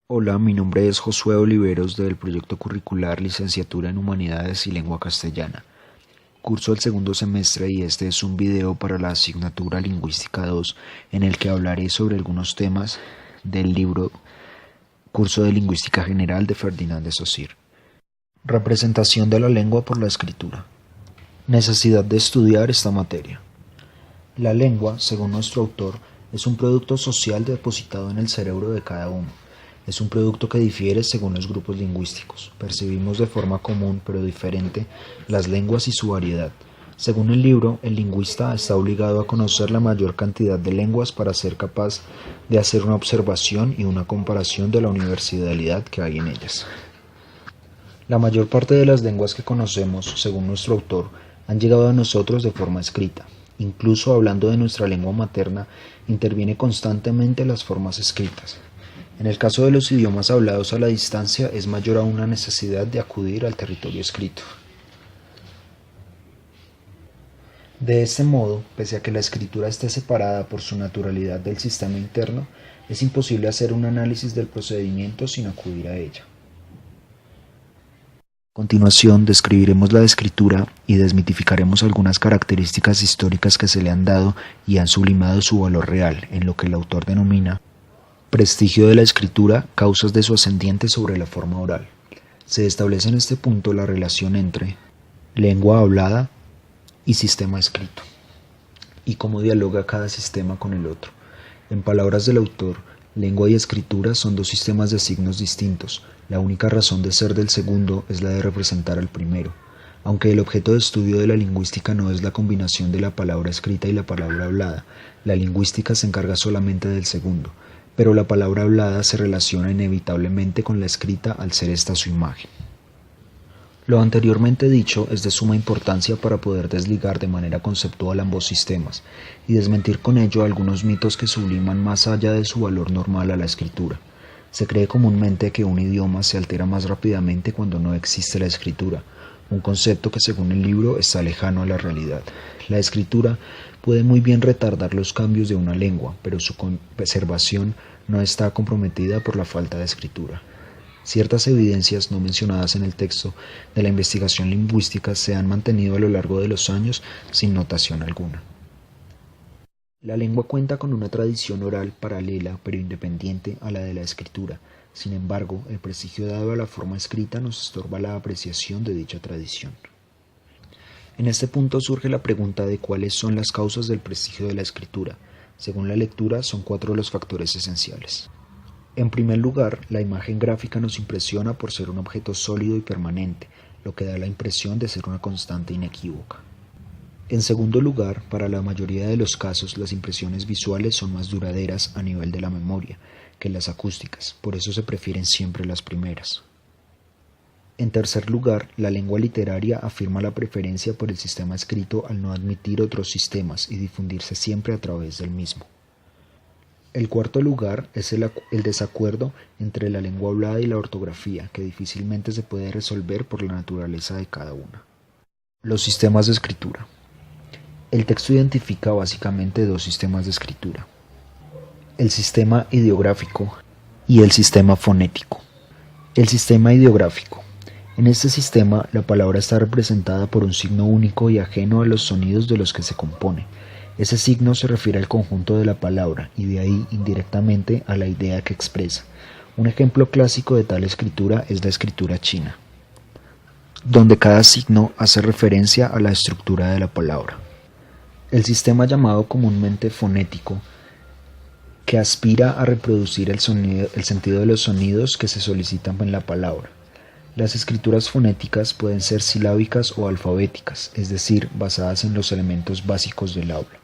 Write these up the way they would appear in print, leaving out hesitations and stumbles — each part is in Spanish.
Hola, mi nombre es Josué Oliveros del proyecto curricular Licenciatura en Humanidades y Lengua Castellana. Curso el segundo semestre y este es un video para la asignatura Lingüística 2 en el que hablaré sobre algunos temas del libro Curso de Lingüística General de Ferdinand de Saussure. Representación de la lengua por la escritura. Necesidad de estudiar esta materia. La lengua, según nuestro autor, es un producto social depositado en el cerebro de cada uno. Es un producto que difiere según los grupos lingüísticos. Percibimos de forma común, pero diferente, las lenguas y su variedad. Según el libro, el lingüista está obligado a conocer la mayor cantidad de lenguas para ser capaz de hacer una observación y una comparación de la universalidad que hay en ellas. La mayor parte de las lenguas que conocemos, según nuestro autor, han llegado a nosotros de forma escrita. Incluso hablando de nuestra lengua materna, interviene constantemente las formas escritas. En el caso de los idiomas hablados a la distancia, es mayor aún la necesidad de acudir al territorio escrito. De este modo, pese a que la escritura esté separada por su naturalidad del sistema interno, es imposible hacer un análisis del procedimiento sin acudir a ella. A continuación, describiremos la escritura y desmitificaremos algunas características históricas que se le han dado y han sublimado su valor real en lo que el autor denomina prestigio de la escritura, causas de su ascendiente sobre la forma oral. Se establece en este punto la relación entre lengua hablada y sistema escrito, y cómo dialoga cada sistema con el otro. En palabras del autor, lengua y escritura son dos sistemas de signos distintos. La única razón de ser del segundo es la de representar al primero. Aunque el objeto de estudio de la lingüística no es la combinación de la palabra escrita y la palabra hablada, la lingüística se encarga solamente del segundo, pero la palabra hablada se relaciona inevitablemente con la escrita al ser esta su imagen. Lo anteriormente dicho es de suma importancia para poder desligar de manera conceptual ambos sistemas y desmentir con ello algunos mitos que subliman más allá de su valor normal a la escritura. Se cree comúnmente que un idioma se altera más rápidamente cuando no existe la escritura, un concepto que según el libro está lejano a la realidad. La escritura puede muy bien retardar los cambios de una lengua, pero su preservación no está comprometida por la falta de escritura. Ciertas evidencias no mencionadas en el texto de la investigación lingüística se han mantenido a lo largo de los años sin notación alguna. La lengua cuenta con una tradición oral paralela pero independiente a la de la escritura. Sin embargo, el prestigio dado a la forma escrita nos estorba la apreciación de dicha tradición. En este punto surge la pregunta de cuáles son las causas del prestigio de la escritura. Según la lectura, son 4 los factores esenciales. En primer lugar, la imagen gráfica nos impresiona por ser un objeto sólido y permanente, lo que da la impresión de ser una constante inequívoca. En segundo lugar, para la mayoría de los casos, las impresiones visuales son más duraderas a nivel de la memoria que las acústicas, por eso se prefieren siempre las primeras. En tercer lugar, la lengua literaria afirma la preferencia por el sistema escrito al no admitir otros sistemas y difundirse siempre a través del mismo. El cuarto lugar es el desacuerdo entre la lengua hablada y la ortografía, que difícilmente se puede resolver por la naturaleza de cada una. Los sistemas de escritura. El texto identifica básicamente 2 sistemas de escritura: el sistema ideográfico y el sistema fonético. El sistema ideográfico. En este sistema, la palabra está representada por un signo único y ajeno a los sonidos de los que se compone. Ese signo se refiere al conjunto de la palabra y de ahí indirectamente a la idea que expresa. Un ejemplo clásico de tal escritura es la escritura china, donde cada signo hace referencia a la estructura de la palabra. El sistema llamado comúnmente fonético, que aspira a reproducir el sentido de los sonidos que se solicitan en la palabra. Las escrituras fonéticas pueden ser silábicas o alfabéticas, es decir, basadas en los elementos básicos del habla.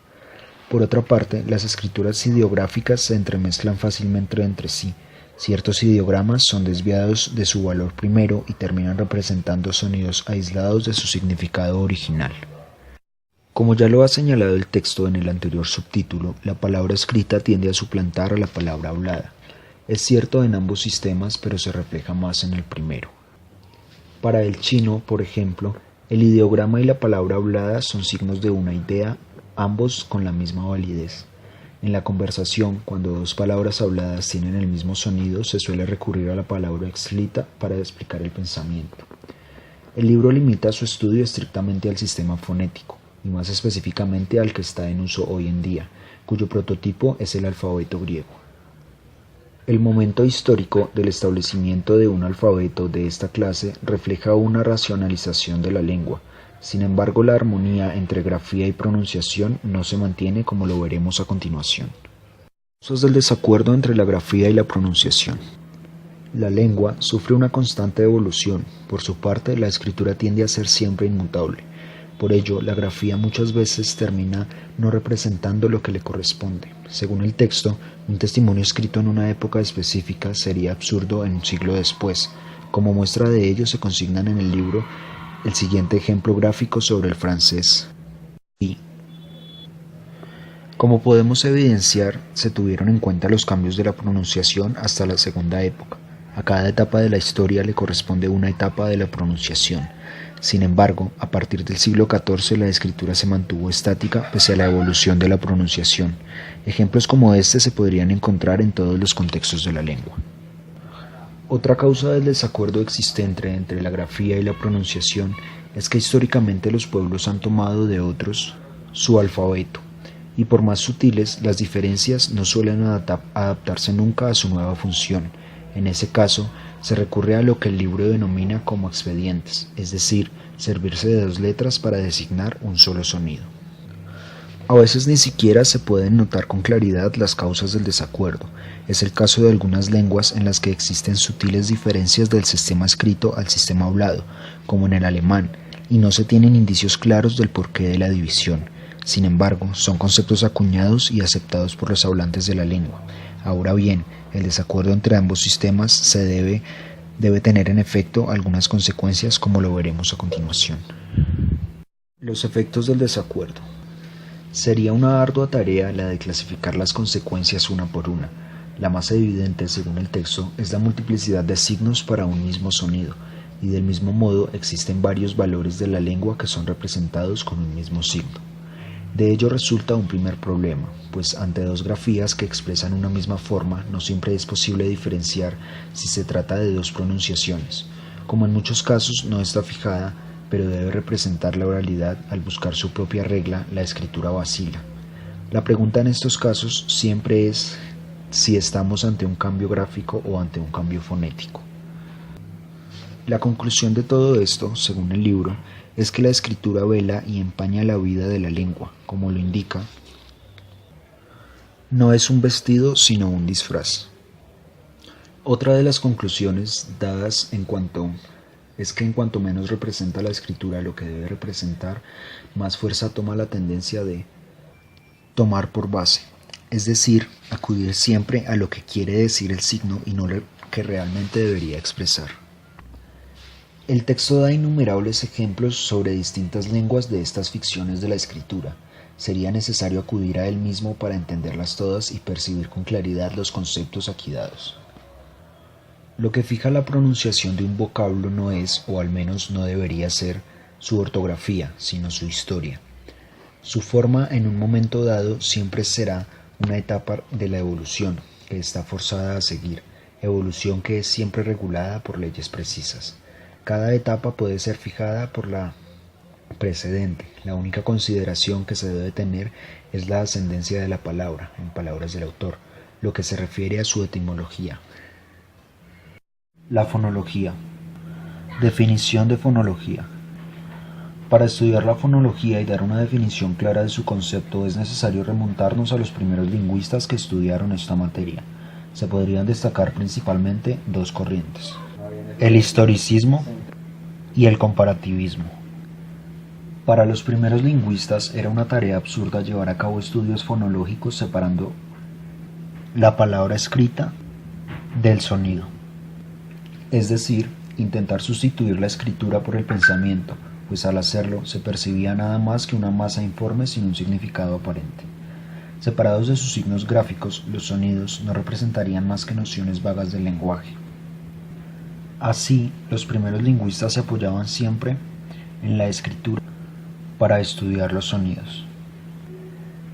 Por otra parte, las escrituras ideográficas se entremezclan fácilmente entre sí. Ciertos ideogramas son desviados de su valor primero y terminan representando sonidos aislados de su significado original. Como ya lo ha señalado el texto en el anterior subtítulo, la palabra escrita tiende a suplantar a la palabra hablada. Es cierto en ambos sistemas, pero se refleja más en el primero. Para el chino, por ejemplo, el ideograma y la palabra hablada son signos de una idea, ambos con la misma validez. En la conversación, cuando dos palabras habladas tienen el mismo sonido, se suele recurrir a la palabra escrita para explicar el pensamiento. El libro limita su estudio estrictamente al sistema fonético, y más específicamente al que está en uso hoy en día, cuyo prototipo es el alfabeto griego. El momento histórico del establecimiento de un alfabeto de esta clase refleja una racionalización de la lengua. Sin embargo, la armonía entre grafía y pronunciación no se mantiene, como lo veremos a continuación. Causas del desacuerdo entre la grafía y la pronunciación. La lengua sufre una constante evolución. Por su parte, la escritura tiende a ser siempre inmutable. Por ello, la grafía muchas veces termina no representando lo que le corresponde. Según el texto, un testimonio escrito en una época específica sería absurdo en un siglo después. Como muestra de ello se consignan en el libro el siguiente ejemplo gráfico sobre el francés. Como podemos evidenciar, se tuvieron en cuenta los cambios de la pronunciación hasta la segunda época. A cada etapa de la historia le corresponde una etapa de la pronunciación. Sin embargo, a partir del siglo XIV la escritura se mantuvo estática pese a la evolución de la pronunciación. Ejemplos como este se podrían encontrar en todos los contextos de la lengua. Otra causa del desacuerdo existente entre la grafía y la pronunciación es que históricamente los pueblos han tomado de otros su alfabeto, y por más sutiles, las diferencias no suelen adaptarse nunca a su nueva función. En ese caso, se recurre a lo que el libro denomina como expedientes, es decir, servirse de dos letras para designar un solo sonido. A veces ni siquiera se pueden notar con claridad las causas del desacuerdo. Es el caso de algunas lenguas en las que existen sutiles diferencias del sistema escrito al sistema hablado, como en el alemán, y no se tienen indicios claros del porqué de la división. Sin embargo, son conceptos acuñados y aceptados por los hablantes de la lengua. Ahora bien, el desacuerdo entre ambos sistemas debe tener en efecto algunas consecuencias, como lo veremos a continuación. Los efectos del desacuerdo. Sería una ardua tarea la de clasificar las consecuencias una por una. La más evidente, según el texto, es la multiplicidad de signos para un mismo sonido, y del mismo modo existen varios valores de la lengua que son representados con un mismo signo. De ello resulta un primer problema, pues ante dos grafías que expresan una misma forma no siempre es posible diferenciar si se trata de dos pronunciaciones. Como en muchos casos no está fijada, pero debe representar la oralidad, al buscar su propia regla, la escritura vacila. La pregunta en estos casos siempre es si estamos ante un cambio gráfico o ante un cambio fonético. La conclusión de todo esto, según el libro, es que la escritura vela y empaña la vida de la lengua, como lo indica. No es un vestido, sino un disfraz. Otra de las conclusiones dadas es que en cuanto menos representa la escritura lo que debe representar, más fuerza toma la tendencia de tomar por base, es decir, acudir siempre a lo que quiere decir el signo y no lo que realmente debería expresar. El texto da innumerables ejemplos sobre distintas lenguas de estas ficciones de la escritura. Sería necesario acudir a él mismo para entenderlas todas y percibir con claridad los conceptos aquí dados. Lo que fija la pronunciación de un vocablo no es, o al menos no debería ser, su ortografía, sino su historia. Su forma en un momento dado siempre será una etapa de la evolución que está forzada a seguir, evolución que es siempre regulada por leyes precisas. Cada etapa puede ser fijada por la precedente. La única consideración que se debe tener es la ascendencia de la palabra, en palabras del autor, lo que se refiere a su etimología. La fonología. Definición de fonología. Para estudiar la fonología y dar una definición clara de su concepto es necesario remontarnos a los primeros lingüistas que estudiaron esta materia. Se podrían destacar principalmente dos corrientes: el historicismo y el comparativismo. Para los primeros lingüistas era una tarea absurda llevar a cabo estudios fonológicos separando la palabra escrita del sonido, es decir, intentar sustituir la escritura por el pensamiento, pues al hacerlo se percibía nada más que una masa informe sin un significado aparente. Separados de sus signos gráficos, los sonidos no representarían más que nociones vagas del lenguaje. Así, los primeros lingüistas se apoyaban siempre en la escritura para estudiar los sonidos.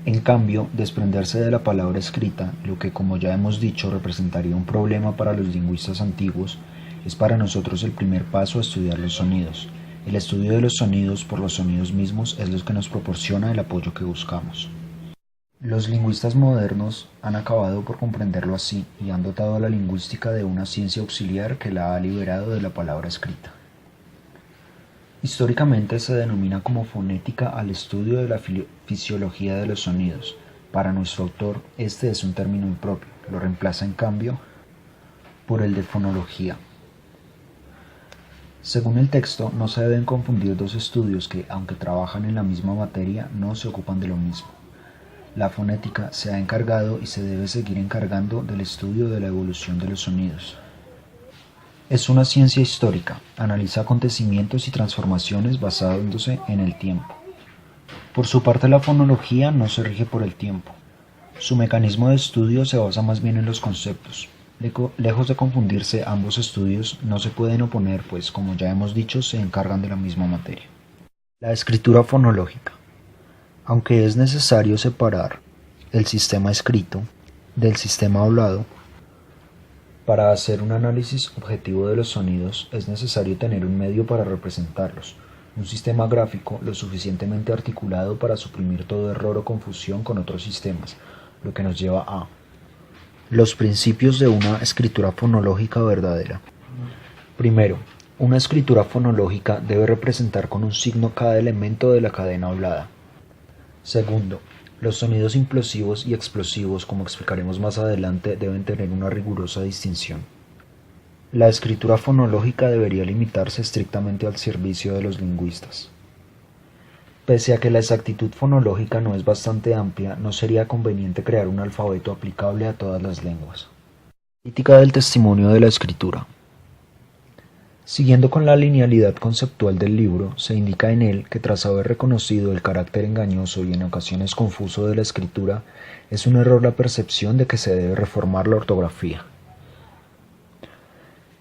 En cambio, desprenderse de la palabra escrita, lo que como ya hemos dicho representaría un problema para los lingüistas antiguos, es para nosotros el primer paso a estudiar los sonidos. El estudio de los sonidos por los sonidos mismos es lo que nos proporciona el apoyo que buscamos. Los lingüistas modernos han acabado por comprenderlo así y han dotado a la lingüística de una ciencia auxiliar que la ha liberado de la palabra escrita. Históricamente se denomina como fonética al estudio de la fisiología de los sonidos. Para nuestro autor, este es un término impropio, lo reemplaza en cambio por el de fonología. Según el texto, no se deben confundir dos estudios que, aunque trabajan en la misma materia, no se ocupan de lo mismo. La fonética se ha encargado y se debe seguir encargando del estudio de la evolución de los sonidos. Es una ciencia histórica, analiza acontecimientos y transformaciones basándose en el tiempo. Por su parte, la fonología no se rige por el tiempo. Su mecanismo de estudio se basa más bien en los conceptos. Lejos de confundirse, ambos estudios no se pueden oponer, pues como ya hemos dicho, se encargan de la misma materia. La escritura fonológica. Aunque es necesario separar el sistema escrito del sistema hablado, para hacer un análisis objetivo de los sonidos es necesario tener un medio para representarlos, un sistema gráfico lo suficientemente articulado para suprimir todo error o confusión con otros sistemas, lo que nos lleva a los principios de una escritura fonológica verdadera. Primero, una escritura fonológica debe representar con un signo cada elemento de la cadena hablada. Segundo, los sonidos implosivos y explosivos, como explicaremos más adelante, deben tener una rigurosa distinción. La escritura fonológica debería limitarse estrictamente al servicio de los lingüistas. Pese a que la exactitud fonológica no es bastante amplia, no sería conveniente crear un alfabeto aplicable a todas las lenguas. Crítica del testimonio de la escritura. Siguiendo con la linealidad conceptual del libro, se indica en él que tras haber reconocido el carácter engañoso y en ocasiones confuso de la escritura, es un error la percepción de que se debe reformar la ortografía.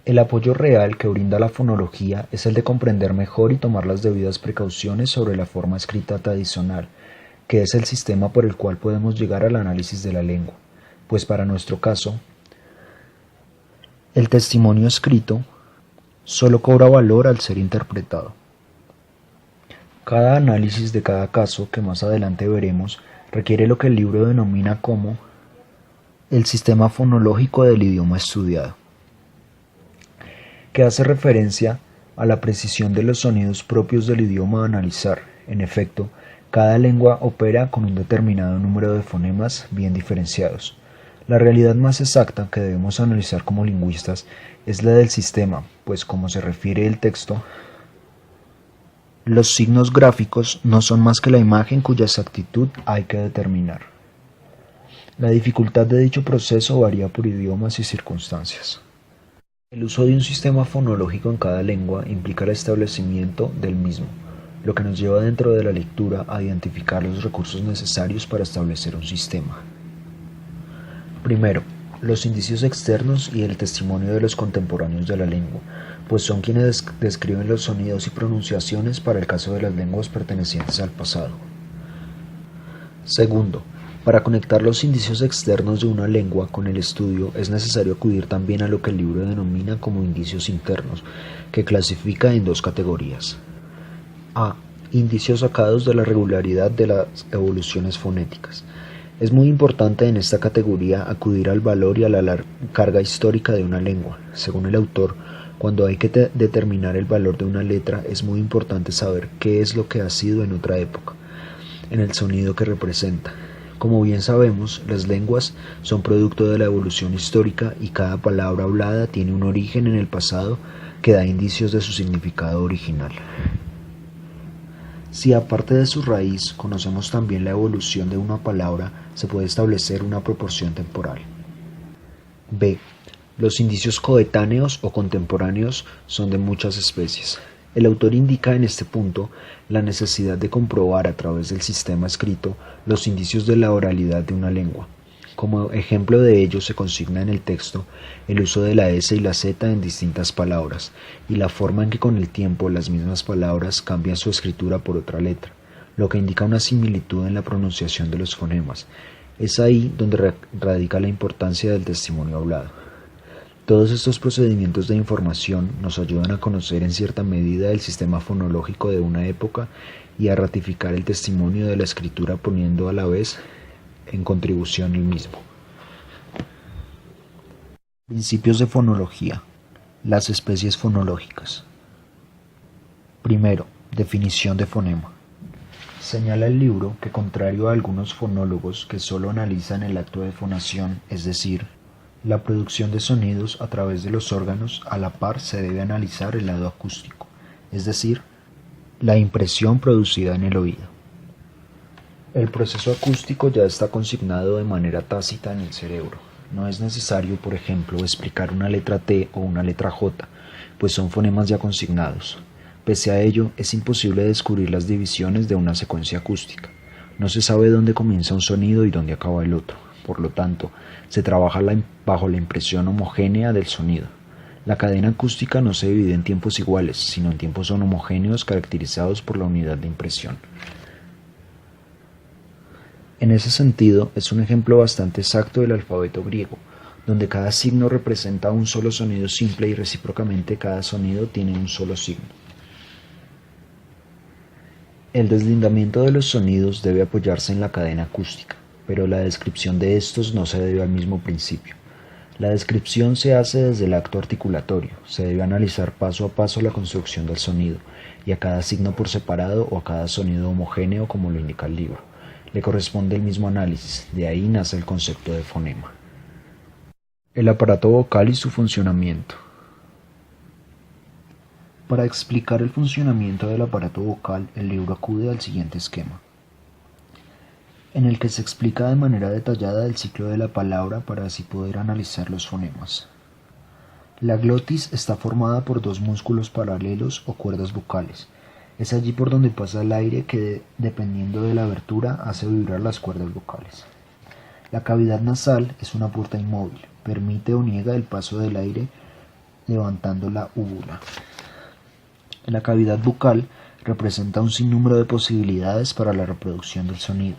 El apoyo real que brinda la fonología es el de comprender mejor y tomar las debidas precauciones sobre la forma escrita tradicional, que es el sistema por el cual podemos llegar al análisis de la lengua, pues para nuestro caso, el testimonio escrito solo cobra valor al ser interpretado. Cada análisis de cada caso, que más adelante veremos, requiere lo que el libro denomina como el sistema fonológico del idioma estudiado, que hace referencia a la precisión de los sonidos propios del idioma a analizar. En efecto, cada lengua opera con un determinado número de fonemas bien diferenciados. La realidad más exacta que debemos analizar como lingüistas es la del sistema, pues como se refiere el texto, los signos gráficos no son más que la imagen cuya exactitud hay que determinar. La dificultad de dicho proceso varía por idiomas y circunstancias. El uso de un sistema fonológico en cada lengua implica el establecimiento del mismo, lo que nos lleva dentro de la lectura a identificar los recursos necesarios para establecer un sistema. Primero, los indicios externos y el testimonio de los contemporáneos de la lengua, pues son quienes describen los sonidos y pronunciaciones para el caso de las lenguas pertenecientes al pasado. Segundo, para conectar los indicios externos de una lengua con el estudio es necesario acudir también a lo que el libro denomina como indicios internos, que clasifica en dos categorías. A. Indicios sacados de la regularidad de las evoluciones fonéticas. Es muy importante en esta categoría acudir al valor y a la carga histórica de una lengua. Según el autor, cuando hay que determinar el valor de una letra, es muy importante saber qué es lo que ha sido en otra época, en el sonido que representa. Como bien sabemos, las lenguas son producto de la evolución histórica y cada palabra hablada tiene un origen en el pasado que da indicios de su significado original. Si aparte de su raíz conocemos también la evolución de una palabra, se puede establecer una proporción temporal. B. Los indicios coetáneos o contemporáneos son de muchas especies. El autor indica en este punto la necesidad de comprobar a través del sistema escrito los indicios de la oralidad de una lengua. Como ejemplo de ello se consigna en el texto el uso de la S y la Z en distintas palabras y la forma en que con el tiempo las mismas palabras cambian su escritura por otra letra, lo que indica una similitud en la pronunciación de los fonemas. Es ahí donde radica la importancia del testimonio hablado. Todos estos procedimientos de información nos ayudan a conocer en cierta medida el sistema fonológico de una época y a ratificar el testimonio de la escritura, poniendo a la vez en contribución el mismo. Principios de fonología. Las especies fonológicas. Primero, definición de fonema. Señala el libro que, contrario a algunos fonólogos que solo analizan el acto de fonación, es decir, la producción de sonidos a través de los órganos, a la par se debe analizar el lado acústico, es decir, la impresión producida en el oído. El proceso acústico ya está consignado de manera tácita en el cerebro. No es necesario, por ejemplo, explicar una letra T o una letra J, pues son fonemas ya consignados. Pese a ello, es imposible descubrir las divisiones de una secuencia acústica. No se sabe dónde comienza un sonido y dónde acaba el otro. Por lo tanto, se trabaja bajo la impresión homogénea del sonido. La cadena acústica no se divide en tiempos iguales, sino en tiempos homogéneos caracterizados por la unidad de impresión. En ese sentido, es un ejemplo bastante exacto del alfabeto griego, donde cada signo representa un solo sonido simple y recíprocamente cada sonido tiene un solo signo. El deslindamiento de los sonidos debe apoyarse en la cadena acústica, pero la descripción de estos no se debe al mismo principio. La descripción se hace desde el acto articulatorio, se debe analizar paso a paso la construcción del sonido, y a cada signo por separado o a cada sonido homogéneo como lo indica el libro. Le corresponde el mismo análisis, de ahí nace el concepto de fonema. El aparato vocal y su funcionamiento. Para explicar el funcionamiento del aparato vocal, el libro acude al siguiente esquema, en el que se explica de manera detallada el ciclo de la palabra para así poder analizar los fonemas. La glotis está formada por dos músculos paralelos o cuerdas vocales. Es allí por donde pasa el aire que, dependiendo de la abertura, hace vibrar las cuerdas vocales. La cavidad nasal es una puerta inmóvil, permite o niega el paso del aire levantando la úvula. La cavidad bucal representa un sinnúmero de posibilidades para la reproducción del sonido.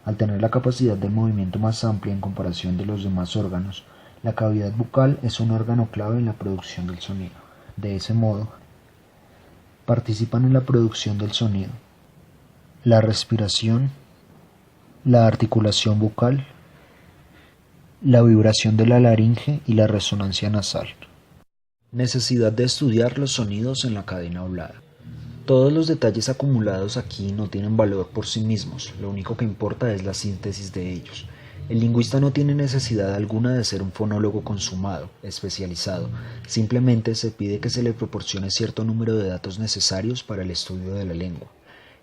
Al tener la capacidad de movimiento más amplia en comparación de los demás órganos, la cavidad bucal es un órgano clave en la producción del sonido. De ese modo, participan en la producción del sonido la respiración, la articulación bucal, la vibración de la laringe y la resonancia nasal. Necesidad de estudiar los sonidos en la cadena hablada. Todos los detalles acumulados aquí no tienen valor por sí mismos, lo único que importa es la síntesis de ellos. El lingüista no tiene necesidad alguna de ser un fonólogo consumado, especializado, simplemente se pide que se le proporcione cierto número de datos necesarios para el estudio de la lengua.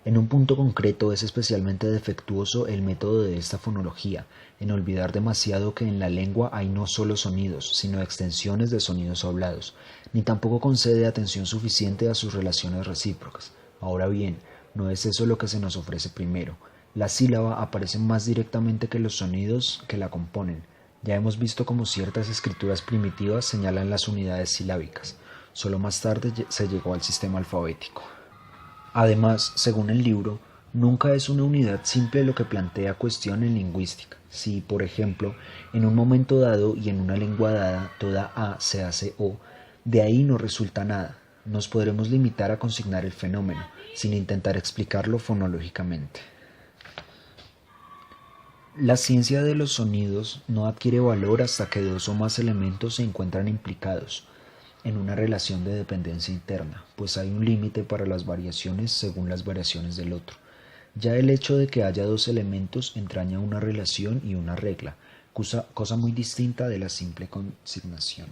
En un punto concreto es especialmente defectuoso el método de esta fonología, en olvidar demasiado que en la lengua hay no solo sonidos, sino extensiones de sonidos hablados, ni tampoco concede atención suficiente a sus relaciones recíprocas. Ahora bien, no es eso lo que se nos ofrece primero. La sílaba aparece más directamente que los sonidos que la componen. Ya hemos visto cómo ciertas escrituras primitivas señalan las unidades silábicas. Solo más tarde se llegó al sistema alfabético. Además, según el libro, nunca es una unidad simple lo que plantea cuestión en lingüística. Si, por ejemplo, en un momento dado y en una lengua dada toda A se hace O, de ahí no resulta nada. Nos podremos limitar a consignar el fenómeno, sin intentar explicarlo fonológicamente. La ciencia de los sonidos no adquiere valor hasta que dos o más elementos se encuentran implicados en una relación de dependencia interna, pues hay un límite para las variaciones según las variaciones del otro. Ya el hecho de que haya dos elementos entraña una relación y una regla, cosa muy distinta de la simple consignación.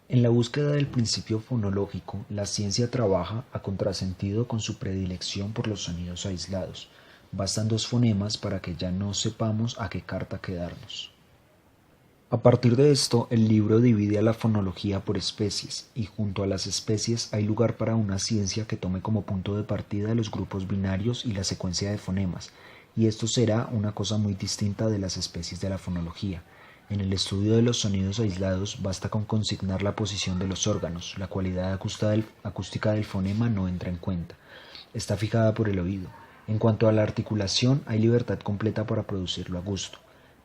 En la búsqueda del principio fonológico, la ciencia trabaja a contrasentido con su predilección por los sonidos aislados. Bastan dos fonemas para que ya no sepamos a qué carta quedarnos. A partir de esto, el libro divide a la fonología por especies, y junto a las especies hay lugar para una ciencia que tome como punto de partida los grupos binarios y la secuencia de fonemas, y esto será una cosa muy distinta de las especies de la fonología. En el estudio de los sonidos aislados basta con consignar la posición de los órganos, la cualidad acústica del fonema no entra en cuenta, está fijada por el oído. En cuanto a la articulación, hay libertad completa para producirlo a gusto.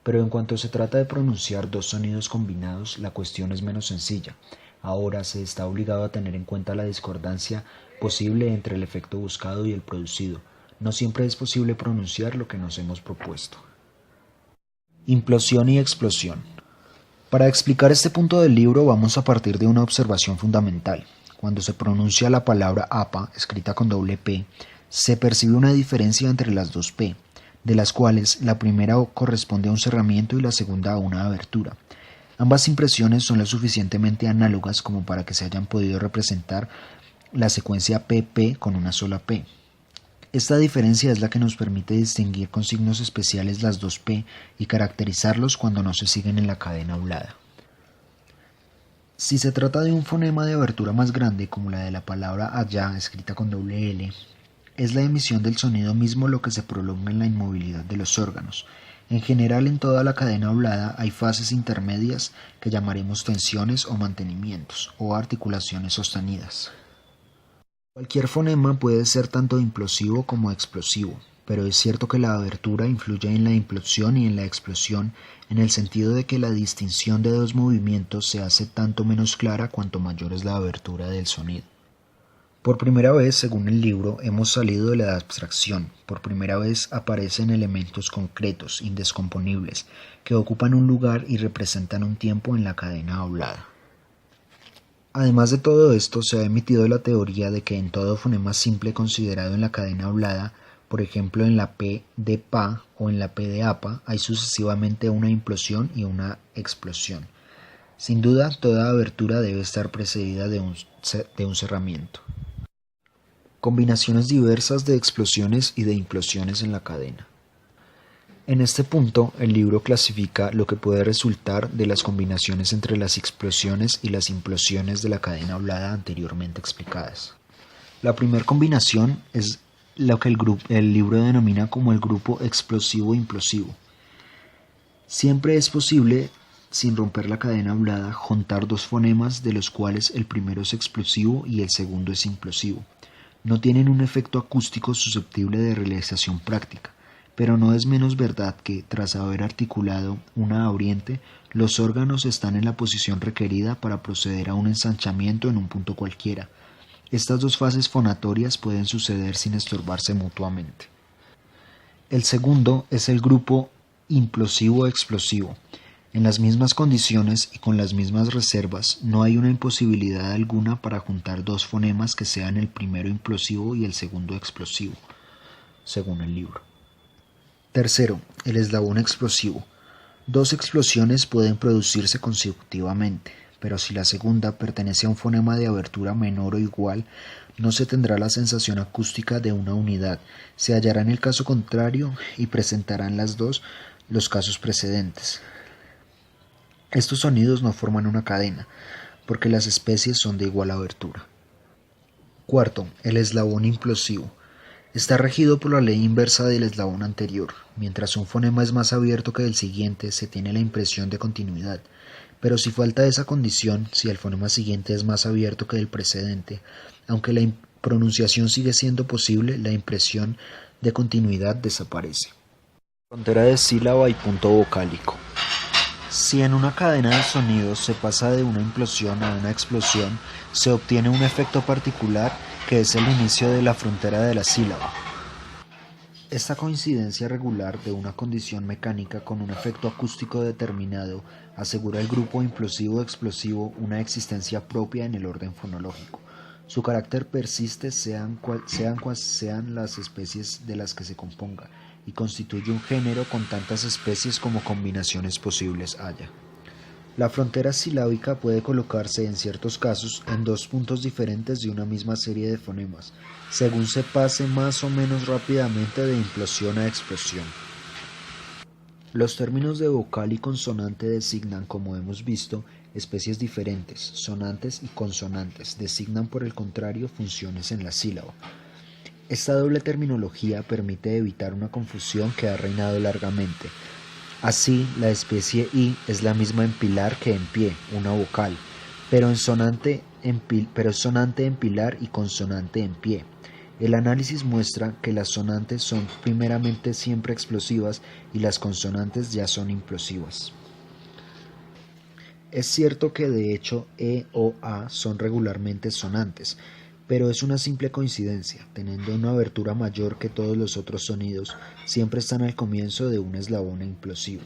Pero en cuanto se trata de pronunciar dos sonidos combinados, la cuestión es menos sencilla. Ahora se está obligado a tener en cuenta la discordancia posible entre el efecto buscado y el producido. No siempre es posible pronunciar lo que nos hemos propuesto. Implosión y explosión. Para explicar este punto del libro vamos a partir de una observación fundamental. Cuando se pronuncia la palabra APA, escrita con doble P, se percibe una diferencia entre las dos P, de las cuales la primera corresponde a un cerramiento y la segunda a una abertura. Ambas impresiones son lo suficientemente análogas como para que se hayan podido representar la secuencia PP con una sola P. Esta diferencia es la que nos permite distinguir con signos especiales las dos P y caracterizarlos cuando no se siguen en la cadena hablada. Si se trata de un fonema de abertura más grande, como la de la palabra allá, escrita con doble L, es la emisión del sonido mismo lo que se prolonga en la inmovilidad de los órganos. En general, en toda la cadena hablada hay fases intermedias que llamaremos tensiones o mantenimientos, o articulaciones sostenidas. Cualquier fonema puede ser tanto implosivo como explosivo, pero es cierto que la abertura influye en la implosión y en la explosión en el sentido de que la distinción de dos movimientos se hace tanto menos clara cuanto mayor es la abertura del sonido. Por primera vez, según el libro, hemos salido de la abstracción. Por primera vez aparecen elementos concretos, indescomponibles, que ocupan un lugar y representan un tiempo en la cadena hablada. Además de todo esto, se ha emitido la teoría de que en todo fonema simple considerado en la cadena hablada, por ejemplo en la P de PA o en la P de APA, hay sucesivamente una implosión y una explosión. Sin duda, toda abertura debe estar precedida de un cerramiento. Combinaciones diversas de explosiones y de implosiones en la cadena. En este punto, el libro clasifica lo que puede resultar de las combinaciones entre las explosiones y las implosiones de la cadena hablada anteriormente explicadas. La primera combinación es lo que el libro denomina como el grupo explosivo-implosivo. Siempre es posible, sin romper la cadena hablada, juntar dos fonemas de los cuales el primero es explosivo y el segundo es implosivo. No tienen un efecto acústico susceptible de realización práctica, pero no es menos verdad que, tras haber articulado una abriente, los órganos están en la posición requerida para proceder a un ensanchamiento en un punto cualquiera. Estas dos fases fonatorias pueden suceder sin estorbarse mutuamente. El segundo es el grupo implosivo-explosivo. En las mismas condiciones y con las mismas reservas, no hay una imposibilidad alguna para juntar dos fonemas que sean el primero implosivo y el segundo explosivo, según el libro. Tercero, el eslabón explosivo. Dos explosiones pueden producirse consecutivamente, pero si la segunda pertenece a un fonema de abertura menor o igual, no se tendrá la sensación acústica de una unidad, se hallará en el caso contrario y presentarán las dos los casos precedentes. Estos sonidos no forman una cadena, porque las especies son de igual abertura. Cuarto, el eslabón implosivo. Está regido por la ley inversa del eslabón anterior. Mientras un fonema es más abierto que el siguiente, se tiene la impresión de continuidad. Pero si falta esa condición, si el fonema siguiente es más abierto que el precedente, aunque la pronunciación sigue siendo posible, la impresión de continuidad desaparece. Frontera de sílaba y punto vocálico. Si en una cadena de sonidos se pasa de una implosión a una explosión, se obtiene un efecto particular que es el inicio de la frontera de la sílaba. Esta coincidencia regular de una condición mecánica con un efecto acústico determinado asegura al grupo implosivo-explosivo una existencia propia en el orden fonológico. Su carácter persiste sean cuales sean las especies de las que se componga, y constituye un género con tantas especies como combinaciones posibles haya. La frontera silábica puede colocarse en ciertos casos en dos puntos diferentes de una misma serie de fonemas, según se pase más o menos rápidamente de implosión a explosión. Los términos de vocal y consonante designan, como hemos visto, especies diferentes. Sonantes y consonantes designan, por el contrario, funciones en la sílaba. Esta doble terminología permite evitar una confusión que ha reinado largamente. Así, la especie I es la misma en pilar que en pie, una vocal, pero es sonante en pilar y consonante en pie. El análisis muestra que las sonantes son primeramente siempre explosivas y las consonantes ya son implosivas. Es cierto que de hecho E o A son regularmente sonantes, pero es una simple coincidencia, teniendo una abertura mayor que todos los otros sonidos, siempre están al comienzo de un eslabón implosivo.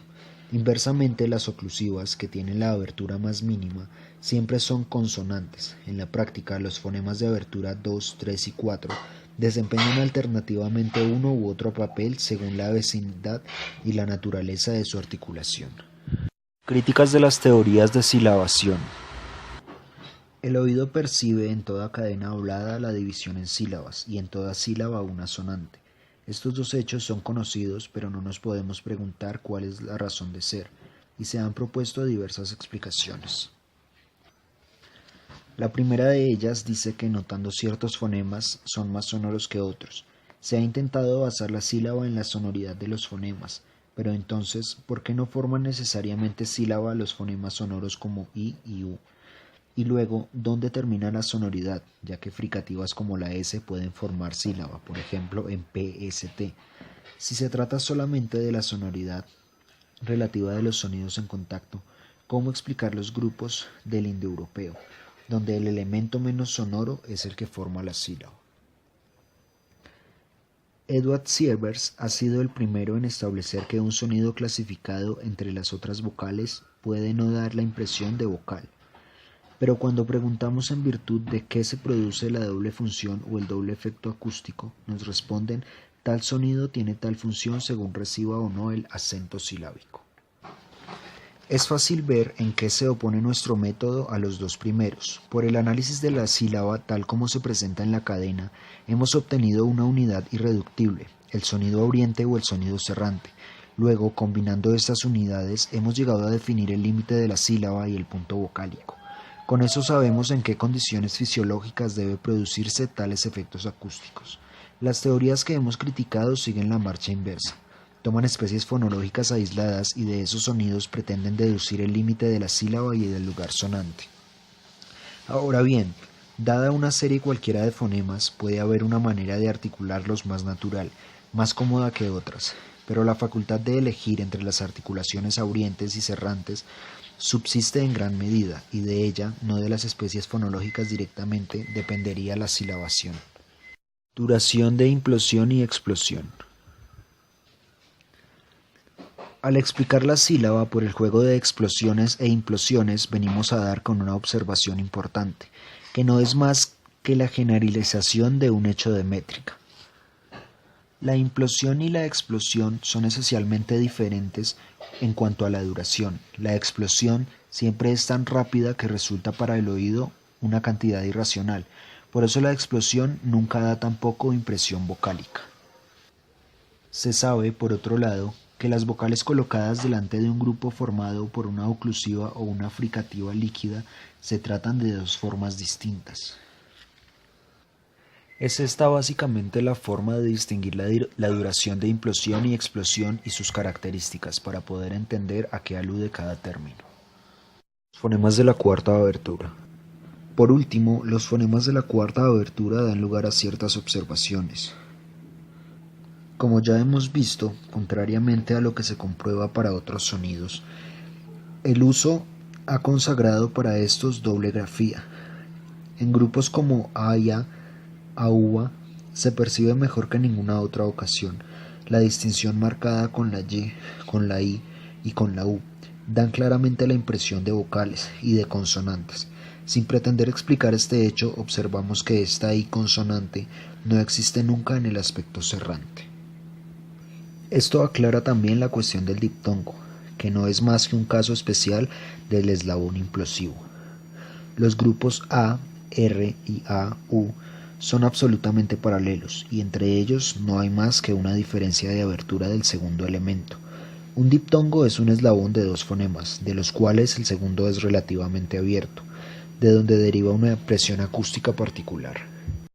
Inversamente, las oclusivas, que tienen la abertura más mínima, siempre son consonantes. En la práctica, los fonemas de abertura 2, 3 y 4 desempeñan alternativamente uno u otro papel según la vecindad y la naturaleza de su articulación. Críticas de las teorías de silabación. El oído percibe en toda cadena hablada la división en sílabas y en toda sílaba una sonante. Estos dos hechos son conocidos, pero no nos podemos preguntar cuál es la razón de ser, y se han propuesto diversas explicaciones. La primera de ellas dice que notando ciertos fonemas son más sonoros que otros. Se ha intentado basar la sílaba en la sonoridad de los fonemas, pero entonces, ¿por qué no forman necesariamente sílaba los fonemas sonoros como I y U? Y luego, ¿dónde termina la sonoridad? Ya que fricativas como la S pueden formar sílaba, por ejemplo en PST. Si se trata solamente de la sonoridad relativa de los sonidos en contacto, ¿cómo explicar los grupos del indoeuropeo, donde el elemento menos sonoro es el que forma la sílaba? Edward Sievers ha sido el primero en establecer que un sonido clasificado entre las otras vocales puede no dar la impresión de vocal. Pero cuando preguntamos en virtud de qué se produce la doble función o el doble efecto acústico, nos responden tal sonido tiene tal función según reciba o no el acento silábico. Es fácil ver en qué se opone nuestro método a los dos primeros. Por el análisis de la sílaba tal como se presenta en la cadena, hemos obtenido una unidad irreductible, el sonido abriente o el sonido cerrante. Luego, combinando estas unidades, hemos llegado a definir el límite de la sílaba y el punto vocálico. Con eso sabemos en qué condiciones fisiológicas debe producirse tales efectos acústicos. Las teorías que hemos criticado siguen la marcha inversa. Toman especies fonológicas aisladas y de esos sonidos pretenden deducir el límite de la sílaba y del lugar sonante. Ahora bien, dada una serie cualquiera de fonemas, puede haber una manera de articularlos más natural, más cómoda que otras, pero la facultad de elegir entre las articulaciones abrientes y cerrantes subsiste en gran medida, y de ella, no de las especies fonológicas directamente, dependería la silabación. Duración de implosión y explosión. Al explicar la sílaba por el juego de explosiones e implosiones, venimos a dar con una observación importante, que no es más que la generalización de un hecho de métrica. La implosión y la explosión son esencialmente diferentes en cuanto a la duración. La explosión siempre es tan rápida que resulta para el oído una cantidad irracional. Por eso la explosión nunca da tampoco impresión vocálica. Se sabe, por otro lado, que las vocales colocadas delante de un grupo formado por una oclusiva o una fricativa líquida se tratan de dos formas distintas. Es esta básicamente la forma de distinguir la duración de implosión y explosión y sus características para poder entender a qué alude cada término. Fonemas de la cuarta abertura. Por último, los fonemas de la cuarta abertura dan lugar a ciertas observaciones. Como ya hemos visto, contrariamente a lo que se comprueba para otros sonidos, el uso ha consagrado para estos doble grafía. En grupos como A y A, AUA se percibe mejor que en ninguna otra ocasión. La distinción marcada con la Y, con la I y con la U dan claramente la impresión de vocales y de consonantes. Sin pretender explicar este hecho, observamos que esta I consonante no existe nunca en el aspecto cerrante. Esto aclara también la cuestión del diptongo, que no es más que un caso especial del eslabón implosivo. Los grupos A, R y A, U son absolutamente paralelos, y entre ellos no hay más que una diferencia de abertura del segundo elemento. Un diptongo es un eslabón de dos fonemas, de los cuales el segundo es relativamente abierto, de donde deriva una presión acústica particular.